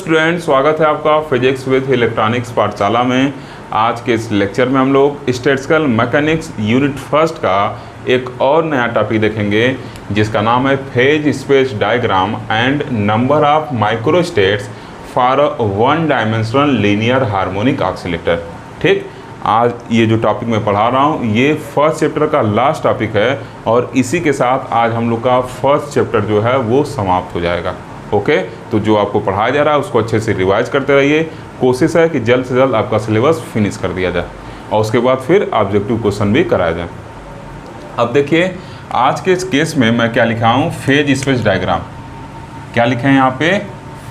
Student, स्वागत है आपका फिजिक्स विद इलेक्ट्रॉनिक्स पाठशाला में। आज के इस लेक्चर में हम लोग स्टैटिस्टिकल मैकेनिक्स यूनिट फर्स्ट का एक और नया टॉपिक देखेंगे जिसका नाम है phase space diagram and number of microstates for one dimensional linear harmonic oscillator. ठीक, आज ये जो टॉपिक मैं पढ़ा रहा हूँ ये फर्स्ट चैप्टर का लास्ट टॉपिक है और इसी के साथ आज हम लोग का फर्स्ट चैप्टर जो है वो समाप्त हो जाएगा। ओके, तो जो आपको पढ़ाया जा रहा है उसको अच्छे से रिवाइज करते रहिए। कोशिश है कि जल्द से जल्द आपका सिलेबस फिनिश कर दिया जाए और उसके बाद फिर ऑब्जेक्टिव क्वेश्चन भी कराया जाए। अब देखिए, आज के इस केस में मैं क्या लिखा हूँ, फेज स्पेस डायग्राम। क्या लिखे हैं यहाँ पे,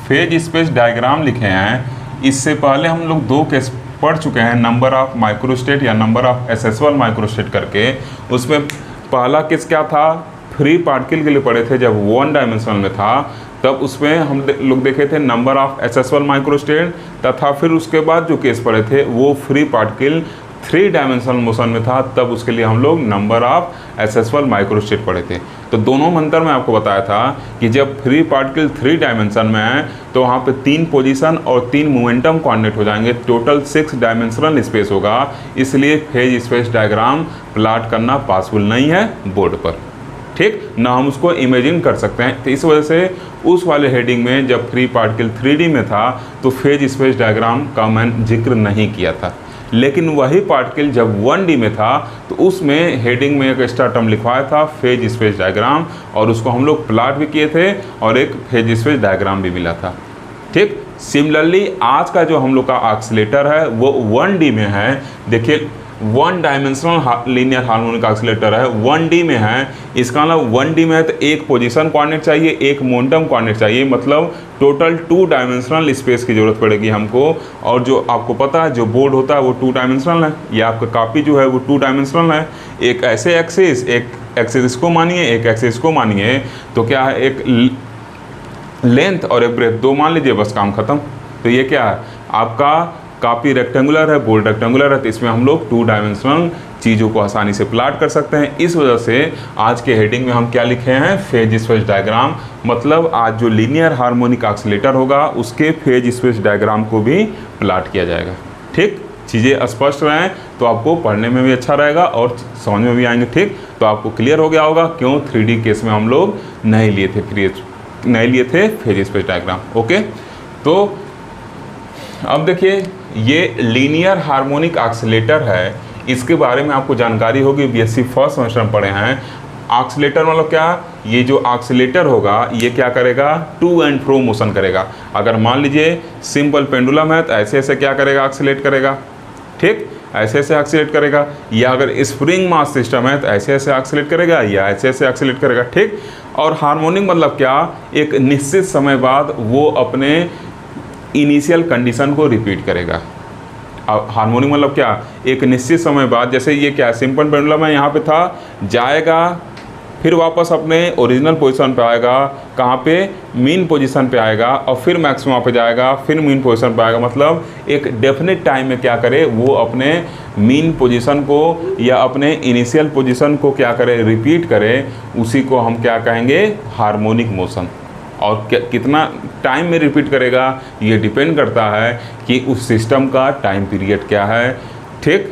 फेज स्पेस डायग्राम लिखे हैं। इससे पहले हम लोग दो केस पढ़ चुके हैं, नंबर ऑफ माइक्रोस्टेट या नंबर ऑफ एसेसुअल माइक्रोस्टेट करके। उसमें पहला केस क्या था, फ्री पार्टिकल के लिए पढ़े थे जब वन डायमेंशनल में था, तब उसमें हम लोग देखे थे नंबर ऑफ एसेसुअल माइक्रोस्टेट, तथा फिर उसके बाद जो केस पढ़े थे वो free particle three dimensional motion में था, तब उसके लिए हम लोग नंबर ऑफ एसेसुअल माइक्रोस्टेट पढ़े थे। तो दोनों में अंतर मैं आपको बताया था कि जब फ्री पार्टिकल थ्री डायमेंशन में है तो वहाँ पे तीन पोजीशन और तीन मोमेंटम कोऑर्डिनेट हो जाएंगे, टोटल 6 डायमेंशनल स्पेस होगा। इसलिए फेज स्पेस डायग्राम प्लॉट करना पॉसिबल नहीं है बोर्ड पर। ठीक ना, हम उसको इमेजिन कर सकते हैं। तो इस वजह से उस वाले हेडिंग में जब फ्री पार्टिकल 3D में था तो फेज स्पेस डायग्राम का मैंने जिक्र नहीं किया था, लेकिन वही पार्टिकल जब 1D में था तो उसमें हेडिंग में एक एक्स्ट्रा टर्म लिखवाया था फेज स्पेस डायग्राम, और उसको हम लोग प्लॉट भी किए थे और एक फेज स्पेस डायग्राम भी मिला था। ठीक, सिमिलरली आज का जो हम लोग का ऑसिलेटर है वो 1D में है। देखिए, one dimensional linear harmonic oscillator है, 1D में है। इसका मतलब 1D में है तो एक पोजीशन कोऑर्डिनेट चाहिए, एक मोमेंटम कोऑर्डिनेट चाहिए, मतलब टोटल 2 डायमेंशनल स्पेस की ज़रूरत पड़ेगी हमको। और जो आपको पता है जो बोर्ड होता है वो 2 डायमेंशनल है, या आपका कॉपी जो है वो 2 डायमेंशनल है। एक ऐसे एक्सिस, एक एक्सिस इसको मानिए, एक एक्सिस इसको मानिए, तो क्या है, एक लेंथ और एक ब्रेथ, दो मान लीजिए, बस काम खत्म। तो ये क्या है, आपका काफ़ी रेक्टेंगुलर है, बोर्ड रेक्टेंगुलर है, तो इसमें हम लोग 2 डायमेंशनल चीज़ों को आसानी से प्लॉट कर सकते हैं। इस वजह से आज के हेडिंग में हम क्या लिखे हैं, फेज स्पेस डायग्राम। मतलब आज जो लीनियर हार्मोनिक ऑसिलेटर होगा उसके फेज स्पेस डायग्राम को भी प्लॉट किया जाएगा। ठीक, चीज़ें स्पष्ट रहें तो आपको पढ़ने में भी अच्छा रहेगा और समझ में भी आएंगे। ठीक, तो आपको क्लियर हो गया होगा क्यों 3D केस में हम लोग नहीं लिए थे फेज स्पेस डायग्राम। ओके, तो अब देखिए, ये लीनियर हार्मोनिक ऑसिलेटर है, इसके बारे में आपको जानकारी होगी, बीएससी फर्स्ट सेमेस्टर में पढ़े हैं। ऑसिलेटर मतलब क्या, ये जो ऑसिलेटर होगा ये क्या करेगा, टू एंड फ्रो मोशन करेगा। अगर मान लीजिए सिंपल पेंडुलम है तो ऐसे ऐसे क्या करेगा, ऑसिलेट करेगा। ठीक, ऐसे ऐसे ऑसिलेट करेगा, या अगर स्प्रिंग मास सिस्टम है तो ऐसे ऐसे ऑसिलेट करेगा या ऐसे ऐसे ऑसिलेट करेगा। ठीक, और हार्मोनिक मतलब क्या, एक निश्चित समय बाद वो अपने इनिशियल कंडीशन को रिपीट करेगा। अब हार्मोनिक मतलब क्या, एक निश्चित समय बाद, जैसे ये क्या सिंपल पेंडुलम है, यहाँ पे था, जाएगा फिर वापस अपने ओरिजिनल पोजीशन पे आएगा, कहाँ पे, मीन पोजीशन पे आएगा, और फिर मैक्सिमम पे जाएगा, फिर मीन पोजीशन पे आएगा। मतलब एक डेफिनेट टाइम में क्या करे, वो अपने मीन पोजीशन को या अपने इनिशियल पोजीशन को क्या करे, रिपीट करे। उसी को हम क्या कहेंगे, हार्मोनिक मोशन। और कितना टाइम में रिपीट करेगा ये डिपेंड करता है कि उस सिस्टम का टाइम पीरियड क्या है। ठीक,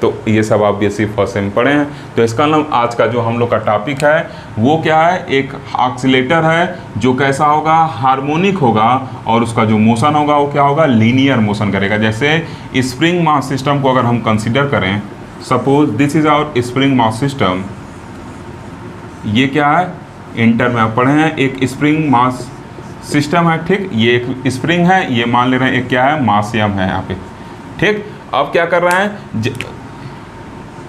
तो ये सब आप बीएससी फर्स्ट सेम पढ़े हैं। तो इसका नाम आज का जो हम लोग का टॉपिक है वो क्या है, एक ऑसिलेटर है जो कैसा होगा, हार्मोनिक होगा, और उसका जो मोशन होगा वो क्या होगा, लीनियर मोशन करेगा। जैसे स्प्रिंग मास सिस्टम को अगर हम कंसिडर करें, suppose this is our spring mass system. ये क्या है, इंटर में आप पढ़े हैं, एक स्प्रिंग मास सिस्टम है। ठीक, ये एक स्प्रिंग है, ये मान ले रहे हैं एक क्या है, मासियम है यहाँ पे। ठीक, अब क्या कर रहे हैं,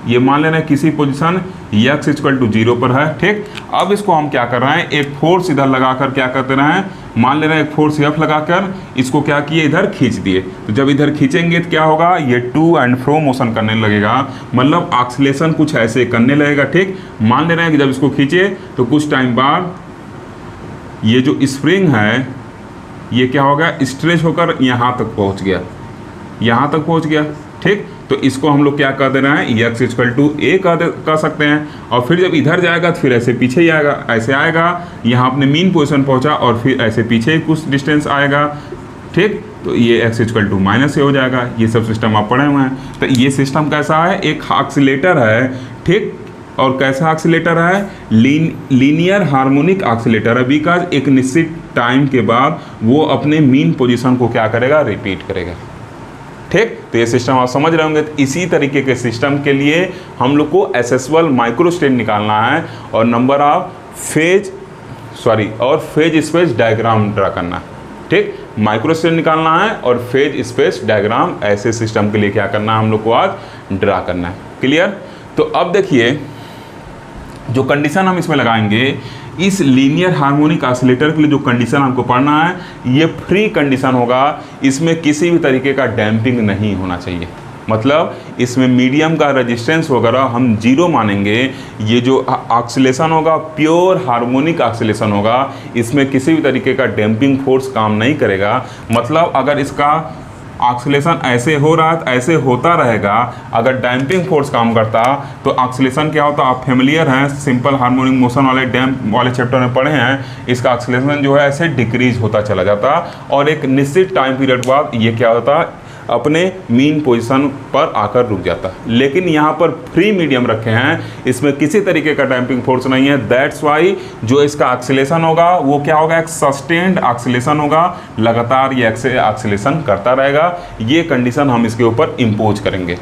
ये मान ले रहे हैं किसी पोजीशन x इक्वल टू 0 पर है। ठीक, अब इसको हम क्या कर रहे हैं, एक फोर्स इधर लगाकर क्या करते रहे हैं, मान ले रहे हैं एक फोर्स F लगाकर इसको क्या किए, इधर खींच दिए। तो जब इधर खींचेंगे तो क्या होगा, ये टू एंड फ्रो मोशन करने लगेगा, मतलब ऑसिलेशन कुछ ऐसे करने लगेगा। ठीक, मान ले रहे हैं कि जब इसको खींचे तो कुछ टाइम बाद ये जो स्प्रिंग है ये क्या होगा, स्ट्रेच होकर यहाँ तक पहुँच गया। ठीक, तो इसको हम लोग क्या कर दे रहे हैं, x इक्वल टू a कर सकते हैं। और फिर जब इधर जाएगा तो फिर ऐसे पीछे ही आएगा, ऐसे आएगा, यहाँ अपने मीन पोजीशन पहुँचा और फिर ऐसे पीछे ही कुछ डिस्टेंस आएगा। ठीक। तो ये x इक्वल टू माइनस ए हो जाएगा। ये सब सिस्टम आप पढ़े हुए हैं। तो ये सिस्टम कैसा है, एक ऑक्सीलेटर है, ठीक। और कैसा ऑक्सीलेटर है, लीनियर हार्मोनिक ऑक्सीलेटर है, बिकॉज एक निश्चित टाइम के बाद वो अपने मीन पोजीशन को क्या करेगा, रिपीट करेगा, ठीक। तो ये सिस्टम आप समझ रहे होंगे। तो इसी तरीके के सिस्टम के लिए हम लोग को एसेसुअल माइक्रोस्टेट निकालना है और number of phase space diagram draw करना है, ठीक। माइक्रोस्टेट निकालना है और फेज स्पेस डायग्राम ऐसे सिस्टम के लिए क्या करना है, हम लोग को आज ड्रा करना है। क्लियर। तो अब देखिए जो कंडीशन हम इसमें लगाएंगे, इस लीनियर हार्मोनिक ऑसिलेटर के लिए जो कंडीशन हमको पढ़ना है, ये फ्री कंडीशन होगा। इसमें किसी भी तरीके का डैम्पिंग नहीं होना चाहिए, मतलब इसमें मीडियम का रेजिस्टेंस वगैरह हम जीरो मानेंगे। ये जो ऑक्सीलेशन होगा प्योर हार्मोनिक ऑक्सीलेशन होगा, इसमें किसी भी तरीके का डैम्पिंग फोर्स काम नहीं करेगा। मतलब अगर इसका ऑक्सीलेशन ऐसे हो रहा है तो ऐसे होता रहेगा। अगर डैम्पिंग फोर्स काम करता तो ऑक्सीलेशन क्या होता, आप फेमिलियर हैं, सिंपल हार्मोनिक मोशन वाले डैम्प वाले चैप्टर में पढ़े हैं। इसका ऑक्सीलेशन जो है ऐसे डिक्रीज होता चला जाता और एक निश्चित टाइम पीरियड बाद ये क्या होता, अपने मीन पोजीशन पर आकर रुक जाता। लेकिन यहाँ पर फ्री मीडियम रखे हैं, इसमें किसी तरीके का डैम्पिंग फोर्स नहीं है। दैट्स वाई जो इसका ऑक्सीलेशन होगा वो क्या होगा, एक सस्टेन्ड ऑक्सीलेशन होगा, लगातार ये ऑक्सीलेशन करता रहेगा। ये कंडीशन हम इसके ऊपर इम्पोज करेंगे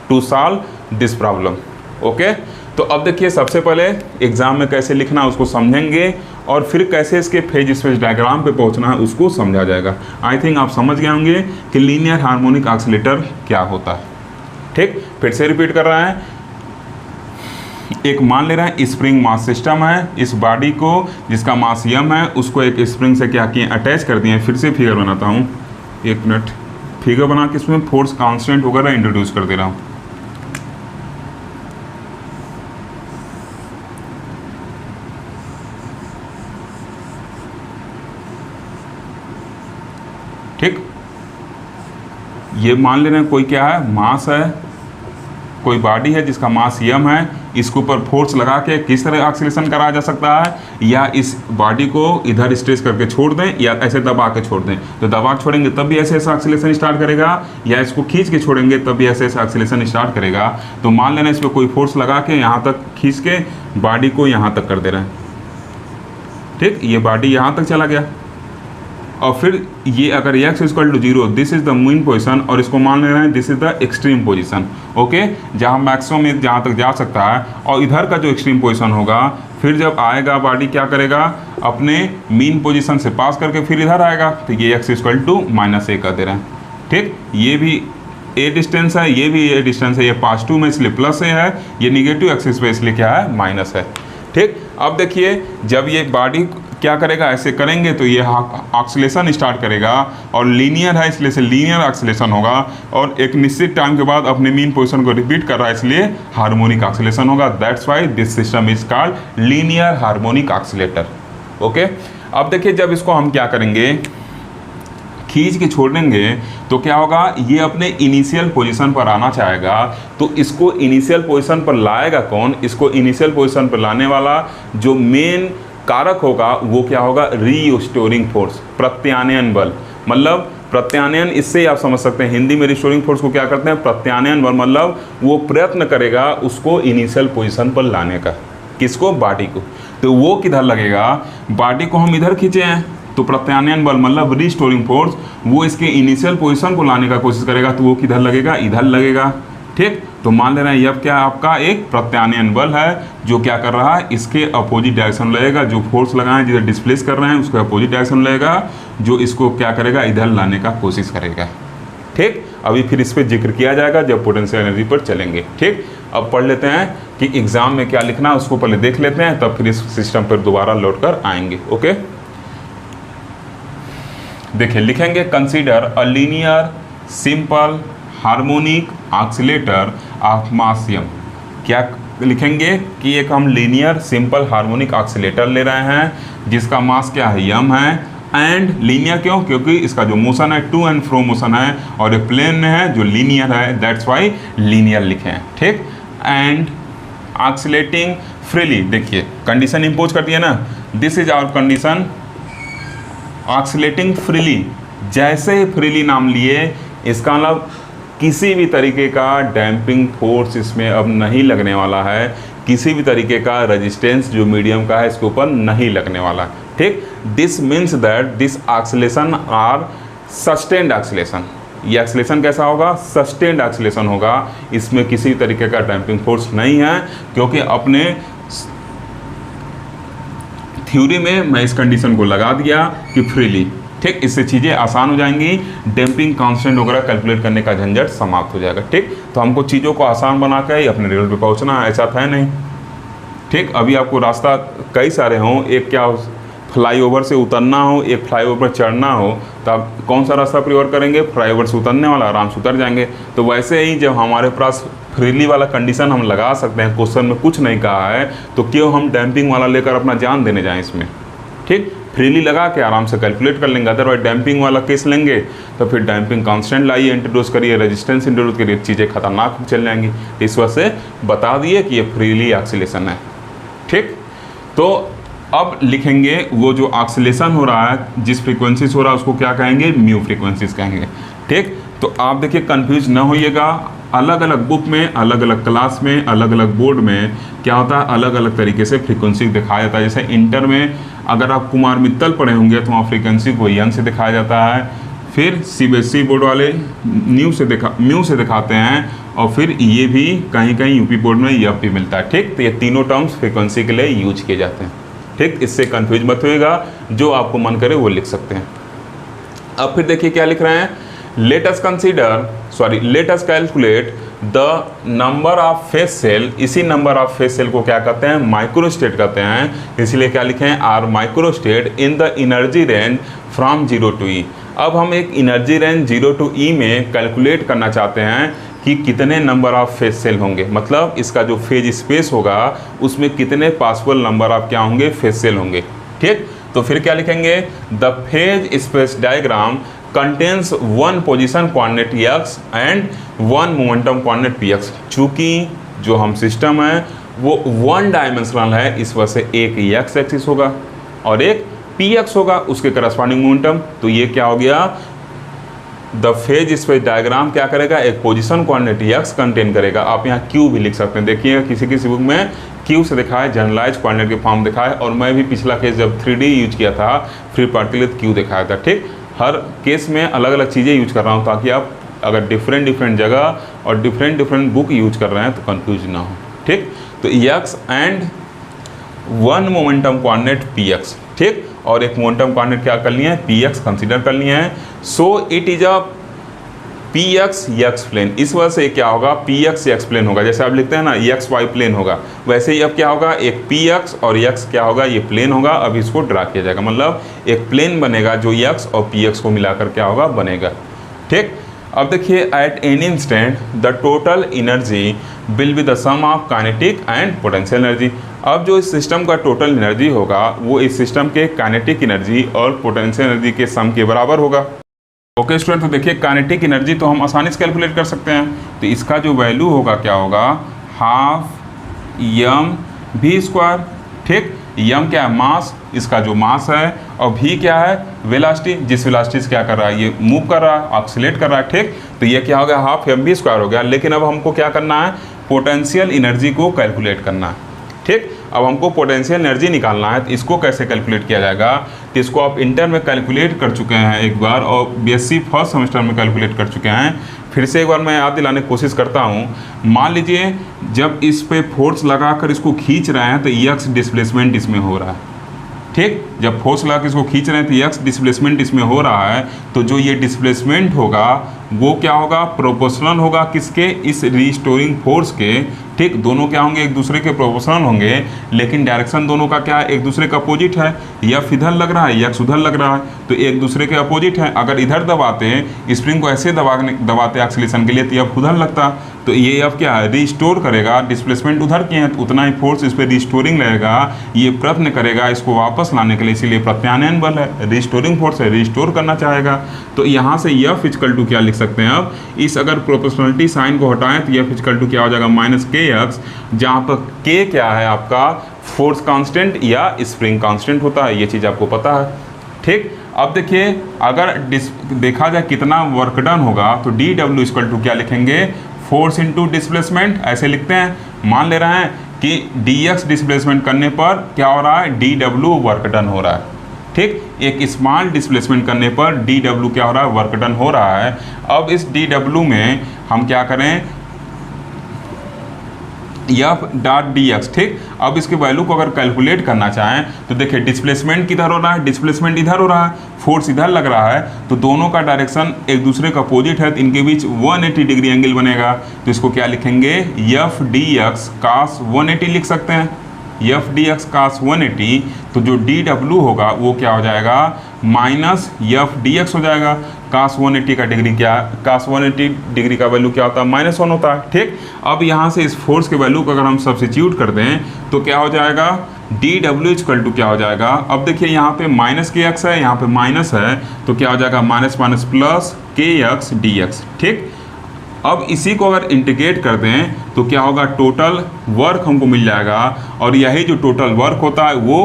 to solve this problem. Okay. तो अब देखिए सबसे पहले एग्जाम में कैसे लिखना है उसको समझेंगे और फिर कैसे इसके फेज स्पेस डायग्राम पे पहुंचना है उसको समझा जाएगा। आई थिंक आप समझ गए होंगे कि लीनियर हार्मोनिक ऑसिलेटर क्या होता है, ठीक। फिर से रिपीट कर रहे हैं। एक मान ले रहे हैं स्प्रिंग मास सिस्टम है, इस बॉडी को जिसका मास m है उसको एक स्प्रिंग से क्या किए, अटैच कर दिए। फिर से फिगर बनाता हूँ, एक मिनट। फिगर बना के इसमें फोर्स कांस्टेंट वगैरह इंट्रोड्यूस कर दे रहा हूँ। ठीक। ये मान ले रहे हैं कोई क्या है, मास है, कोई बॉडी है जिसका मास m है। इसके ऊपर फोर्स लगा के किस तरह ऑक्सीलेशन कराया जा सकता है, या इस बॉडी को इधर स्ट्रेच करके छोड़ दें या ऐसे दबा के छोड़ दें। तो दबा के छोड़ेंगे तब भी ऐसे ऐसा ऑक्सीलेशन स्टार्ट करेगा, या इसको खींच के छोड़ेंगे तब भी ऐसे ऐसा ऑक्सीलेशन स्टार्ट करेगा। तो मान लेना इस पर कोई फोर्स लगा के यहाँ तक खींच के बॉडी को यहाँ तक कर दे रहे हैं, ठीक। ये बॉडी यहाँ तक चला गया और फिर ये अगर x equal to 0, this is the mean position, और इसको मान ले रहे हैं this is the extreme position. Okay, जहाँ मैक्सिमम जहाँ तक जा सकता है, और इधर का जो एक्सट्रीम पोजीशन होगा, फिर जब आएगा बॉडी क्या करेगा, अपने मीन पोजीशन से पास करके फिर इधर आएगा। तो ये x इक्वल टू -a कर दे रहे हैं, ठीक। ये भी a डिस्टेंस है, ये भी a डिस्टेंस है, ये +2 में इसलिए प्लस a है, ये निगेटिव एक्सिस पे इसलिए क्या है, माइनस है, ठीक। अब देखिए जब ये बॉडी क्या करेगा, ऐसे करेंगे तो ये ऑक्सीलेशन स्टार्ट करेगा और लीनियर है इसलिए से लीनियर ऑक्सीलेशन होगा, और एक निश्चित टाइम के बाद अपने मीन पोजीशन को रिपीट कर रहा है इसलिए हार्मोनिक ऑक्सीलेशन होगा। That's why this system is called linear harmonic oscillator. Okay. अब देखिए जब इसको हम क्या करेंगे, खींच के छोड़ेंगे तो क्या होगा, ये अपने इनिशियल पोजीशन पर आना चाहेगा। तो इसको इनिशियल पोजीशन पर लाएगा कौन, इसको इनिशियल पोजीशन पर लाने वाला जो मेन कारक होगा वो क्या होगा, रीस्टोरिंग फोर्स, प्रत्यानयन बल। मतलब प्रत्यानयन, इससे आप समझ सकते हैं हिंदी में रिस्टोरिंग फोर्स को क्या करते हैं, प्रत्यानयन बल। मतलब वो प्रयत्न करेगा उसको इनिशियल पोजीशन पर लाने का, किसको, बॉडी को। तो वो किधर लगेगा, बॉडी को हम इधर खींचे हैं तो प्रत्यानयन बल मतलब रिस्टोरिंग फोर्स, वो इसके इनिशियल पोजीशन को लाने का कोशिश करेगा तो वो किधर लगेगा, इधर लगेगा, ठीक। तो मान ले रहे हैं अब क्या आपका एक प्रत्यानयन बल है जो क्या कर रहा है, इसके अपोजिट डायरेक्शन लगेगा। जो फोर्स लगाए जिधर डिस्प्लेस कर रहे हैं उसके अपोजिट डायरेक्शन लगेगा, जो इसको क्या करेगा, इधर लाने का कोशिश करेगा, ठीक। अभी फिर इस पर जिक्र किया जाएगा जब पोटेंशियल एनर्जी पर चलेंगे, ठीक। अब पढ़ लेते हैं कि एग्जाम में क्या लिखना है उसको पहले देख लेते हैं, तब फिर इस सिस्टम पर दोबारा लौट कर आएंगे। ओके, देखिए लिखेंगे consider a linear simple harmonic oscillator of mass m। क्या लिखेंगे कि एक हम लीनियर सिंपल हार्मोनिक ऑक्सीलेटर ले रहे हैं जिसका मास क्या है, m है। एंड लीनियर क्यों, क्योंकि इसका जो मोशन है टू एंड फ्रो मोशन है और ये प्लेन में है जो लीनियर है, दैट्स वाई लीनियर लिखे हैं, ठीक। एंड ऑक्सीलेटिंग फ्रीली, देखिए कंडीशन इम्पोज कर दिया ना, this is our condition, oscillating freely जैसे ही फ्रीली नाम लिए, इसका मतलब किसी भी तरीके का डैम्पिंग फोर्स इसमें अब नहीं लगने वाला है, किसी भी तरीके का रेजिस्टेंस जो मीडियम का है इसके ऊपर नहीं लगने वाला, ठीक। This means that this acceleration are sustained acceleration. ये एक्सेलेरेशन कैसा होगा? सस्टेन्ड एक्सेलेरेशन होगा, इसमें किसी तरीके का डैम्पिंग फोर्स नहीं है, क्योंकि अपने थ्योरी में मैं इस कंडीशन को लगा दिया कि फ्रीली, ठीक। इससे चीज़ें आसान हो जाएंगी, डैम्पिंग कांस्टेंट वगैरह कैलकुलेट करने का झंझट समाप्त हो जाएगा, ठीक। तो हमको चीज़ों को आसान बना के ही अपने रिजल्ट पे पहुंचना है, ऐसा था नहीं, ठीक। अभी आपको रास्ता कई सारे हों, एक क्या फ्लाईओवर से उतरना हो, एक फ्लाईओवर पर चढ़ना हो, तो आप कौन सा रास्ता प्रेफर करेंगे? फ्लाईओवर से उतरने वाला, आराम से उतर जाएंगे। तो वैसे ही जब हमारे पास फ्रीली वाला कंडीशन हम लगा सकते हैं, क्वेश्चन में कुछ नहीं कहा है, तो क्यों हम डैम्पिंग वाला लेकर अपना जान देने जाएं इसमें, ठीक। फ्रीली लगा के आराम से कैलकुलेट कर लेंगे। अदरवाइज डैम्पिंग वाला केस लेंगे तो फिर डैम्पिंग कांस्टेंट लाइए, इंट्रोड्यूस करिए, रेजिस्टेंस इंट्रोड्यूस करिए, चीज़ें खतरनाक चल जाएंगी। इस वजह से बता दिए कि ये फ्रीली एक्सीलेशन है, ठीक। तो अब लिखेंगे वो जो एक्सीलेशन हो रहा है, जिस फ्रीक्वेंसी से हो रहा है उसको क्या कहेंगे? म्यू फ्रीक्वेंसीज कहेंगे, ठीक। तो आप देखिए कंफ्यूज ना होइएगा, अलग अलग बुक में, अलग अलग क्लास में, अलग अलग बोर्ड में क्या होता है, अलग अलग तरीके से फ्रीक्वेंसी दिखाया जाता है। जैसे इंटर में अगर आप कुमार मित्तल पढ़े होंगे तो वहाँ फ्रीक्वेंसी को यन से दिखाया जाता है, फिर सीबीएसई बोर्ड वाले म्यू से दिखाते हैं, और फिर ये भी कहीं कहीं यूपी बोर्ड में यह भी मिलता है, ठीक। तो ये तीनों टर्म्स फ्रीक्वेंसी के लिए यूज किए जाते हैं, ठीक। इससे कंफ्यूज मत होइएगा, जो आपको मन करे वो लिख सकते हैं। अब फिर देखिए क्या लिख रहे हैं, let us calculate the number of phase cell. इसी नंबर ऑफ फेस सेल को क्या कहते हैं? माइक्रोस्टेट कहते हैं। इसलिए क्या लिखें? Are microstate in the energy range from 0 to E। अब हम एक एनर्जी रेंज 0 to E में कैलकुलेट करना चाहते हैं कि कितने नंबर ऑफ फेज सेल होंगे, मतलब इसका जो फेज स्पेस होगा उसमें कितने पॉसिबल नंबर ऑफ क्या होंगे? फेज सेल होंगे, ठीक। तो फिर क्या लिखेंगे? The phase space diagram contains one position coordinate x and one momentum coordinate px। चूँकि जो हम सिस्टम है वो वन डायमेंशनल है, इस वजह से एक x एक्सिस होगा और एक px होगा, उसके करस्पॉन्डिंग मोमेंटम। तो ये क्या हो गया? द फेज स्पेस डायग्राम क्या करेगा? एक पोजीशन कोऑर्डिनेट x कंटेन करेगा। आप यहाँ q भी लिख सकते हैं, देखिएगा किसी किसी बुक में q से दिखा है, जनरलाइज कोऑर्डिनेट के फॉर्म दिखा है, और मैं भी पिछला केस जब 3D यूज किया था फ्री पार्ट के लिए q दिखाया था, ठीक। हर केस में अलग अलग चीज़ें यूज कर रहा हूँ ताकि आप अगर डिफरेंट जगह और डिफरेंट बुक यूज कर रहे हैं तो कंफ्यूज ना हो, ठीक। तो x and one momentum coordinate px, ठीक, और एक मोमेंटम कोऑर्डिनेट क्या कर लिए हैं? px कंसीडर कर लिए हैं। So it is a px x plane. इस वजह से क्या होगा? px x प्लेन होगा। जैसे आप लिखते हैं ना x y प्लेन होगा, वैसे ही अब क्या होगा? एक px और x क्या होगा? ये प्लेन होगा। अब इसको ड्रा किया जाएगा, मतलब एक प्लेन बनेगा जो x और px को मिलाकर क्या होगा? बनेगा, ठीक। अब देखिए, at any instant the total energy will be the sum of kinetic and potential energy. अब जो इस सिस्टम का टोटल एनर्जी होगा वो इस सिस्टम के काइनेटिक एनर्जी और पोटेंशियल एनर्जी के सम के बराबर होगा। ओके स्टूडेंट, तो देखिए काइनेटिक एनर्जी तो हम आसानी से कैलकुलेट कर सकते हैं। तो इसका जो वैल्यू होगा क्या होगा? हाफ mv², ठीक। m क्या है? मास, इसका जो मास है, और v क्या है? वेलोसिटी, जिस वेलोसिटी से क्या कर रहा है? ये मूव कर रहा है, ऑक्सीलेट कर रहा है, ठीक। तो ये क्या हो गया? हाफ mv² हो गया। लेकिन अब हमको क्या करना है? पोटेंशियल एनर्जी को कैलकुलेट करना है, ठीक। अब हमको पोटेंशियल एनर्जी निकालना है, तो इसको कैसे कैलकुलेट किया जाएगा? तो इसको आप इंटर में कैलकुलेट कर चुके हैं एक बार, और बीएससी फर्स्ट सेमेस्टर में कैलकुलेट कर चुके हैं। फिर से एक बार मैं याद दिलाने की कोशिश करता हूँ। मान लीजिए जब इस पे फोर्स लगाकर इसको खींच रहे हैं तो x डिस्प्लेसमेंट इसमें हो रहा है, ठीक। जब फोर्स लगा के इसको खींच रहे हैं तो x डिस्प्लेसमेंट इसमें हो रहा है। तो जो ये डिस्प्लेसमेंट होगा वो क्या होगा? प्रोपोर्शनल होगा किसके? इस रिस्टोरिंग फोर्स के, ठीक। दोनों क्या होंगे? एक दूसरे के प्रोपोर्शनल होंगे, लेकिन डायरेक्शन दोनों का क्या है? एक दूसरे का अपोजिट है। F इधर लग रहा है, x उधर लग रहा है, तो एक दूसरे के अपोजिट है। अगर इधर दबाते हैं स्प्रिंग को, ऐसे दबाते एक्सीलरेशन के लिए, तो F उधर लगता। तो ये F क्या है? रिस्टोर करेगा। डिस्प्लेसमेंट उधर किए हैं तो उतना ही फोर्स इस पर रिस्टोरिंग लगेगा, ये प्रयत्न करेगा इसको वापस लाने के लिए, इसीलिए प्रत्यानयन बल है। रिस्टोरिंग फोर्स है, रिस्टोर करना चाहेगा। तो यहाँ से F इक्वल टू क्या लिख सकते हैं? अब इस अगर प्रोपोर्शनलिटी साइन को हटाएं तो F इक्वल टू क्या हो जाएगा? -kx, जहाँ पर k क्या है? आपका फोर्स कांस्टेंट या स्प्रिंग कांस्टेंट होता है, ये चीज़ आपको पता है, ठीक। अब देखिए अगर देखा जाए कितना वर्क डन होगा तो डी डब्ल्यू इक्वल टू क्या लिखेंगे, फोर्स इनटू डिस्प्लेसमेंट, ऐसे लिखते हैं। मान ले रहे हैं कि डी एक्स डिस्प्लेसमेंट करने पर क्या हो रहा है, डी डब्ल्यू वर्क डन हो रहा है। ठीक, एक स्मॉल डिस्प्लेसमेंट करने पर डी डब्ल्यू क्या हो रहा है, वर्क डन हो रहा है। अब इस डी डब्ल्यू में हम क्या करें, एफ डॉट डी एक्स। ठीक, अब इसके वैल्यू को अगर कैलकुलेट करना चाहें तो देखिए डिस्प्लेसमेंट किधर हो रहा है, डिस्प्लेसमेंट इधर हो रहा है, फोर्स इधर लग रहा है, तो दोनों का डायरेक्शन एक दूसरे का अपोजिट है, तो इनके बीच 180 डिग्री एंगल बनेगा। तो इसको क्या लिखेंगे, एफ डी एक्स कास 180 लिख सकते हैं, एफ डी एक्स कास 180। तो जो डी डब्ल्यू होगा वो क्या हो जाएगा, माइनस एफ डी एक्स हो जाएगा। कास 180 का डिग्री क्या, कास 180 डिग्री का वैल्यू क्या होता है, -1 होता है। ठीक, अब यहाँ से इस फोर्स के वैल्यू को अगर हम सब्स्टिट्यूट कर दें तो क्या हो जाएगा, डी डब्ल्यू इक्वल टू क्या हो जाएगा। अब देखिए यहाँ पे माइनस के एक्स है, यहाँ पे माइनस है, तो क्या हो जाएगा, माइनस माइनस प्लस के एक्स डी एक्स। ठीक, अब इसी को अगर इंटीग्रेट कर दें तो क्या होगा, टोटल वर्क हमको मिल जाएगा। और यही जो टोटल वर्क होता है वो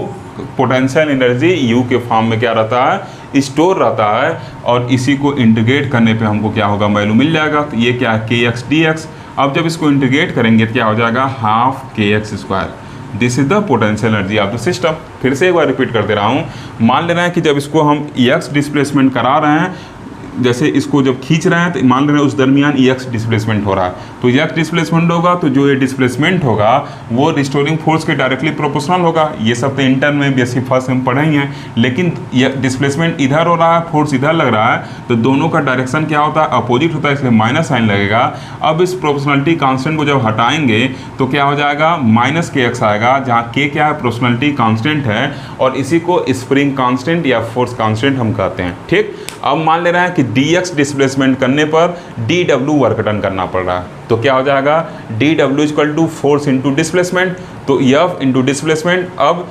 पोटेंशियल एनर्जी यू के फॉर्म में क्या रहता है, स्टोर रहता है। और इसी को इंटीग्रेट करने पे हमको क्या होगा, वैल्यू मिल जाएगा। तो ये क्या है, के एक्स डी एक्स। अब जब इसको इंटीग्रेट करेंगे तो क्या हो जाएगा, हाफ के x square. This is the potential energy of the system. फिर से एक बार रिपीट कर दे रहा हूँ। मान ले रहे हैं कि जब इसको हम एक्स डिस्प्लेसमेंट करा रहे हैं, जैसे इसको जब खींच रहे हैं तो मान रहे हैं उस दरमियान एक्स डिस्प्लेसमेंट हो रहा है, तो एक्स डिस्प्लेसमेंट होगा तो जो ये डिस्प्लेसमेंट होगा वो रिस्टोरिंग फोर्स के डायरेक्टली प्रोपोर्शनल होगा। ये सब तो इंटर में बेसिक फर्स्ट हम पढ़े ही हैं, लेकिन ये डिस्प्लेसमेंट इधर हो रहा है, फोर्स इधर लग रहा है, तो दोनों का डायरेक्शन क्या होता है, अपोजिट होता है, इसलिए माइनस साइन लगेगा। अब इस प्रोपोर्शनलिटी कांस्टेंट को जब हटाएंगे तो क्या हो जाएगा, माइनस के एक्स आएगा, जहाँ के क्या है, प्रोपोर्शनलिटी कांस्टेंट है, और इसी को स्प्रिंग कांस्टेंट या फोर्स कांस्टेंट हम कहते हैं। ठीक, अब मान ले रहे हैं कि डी एक्स डिस्प्लेसमेंट करने पर डी डब्ल्यू वर्क डन करना पड़ रहा है, तो क्या हो जाएगा, D W equal to force into displacement. तो एफ इंटू डिस्प्लेसमेंट, अब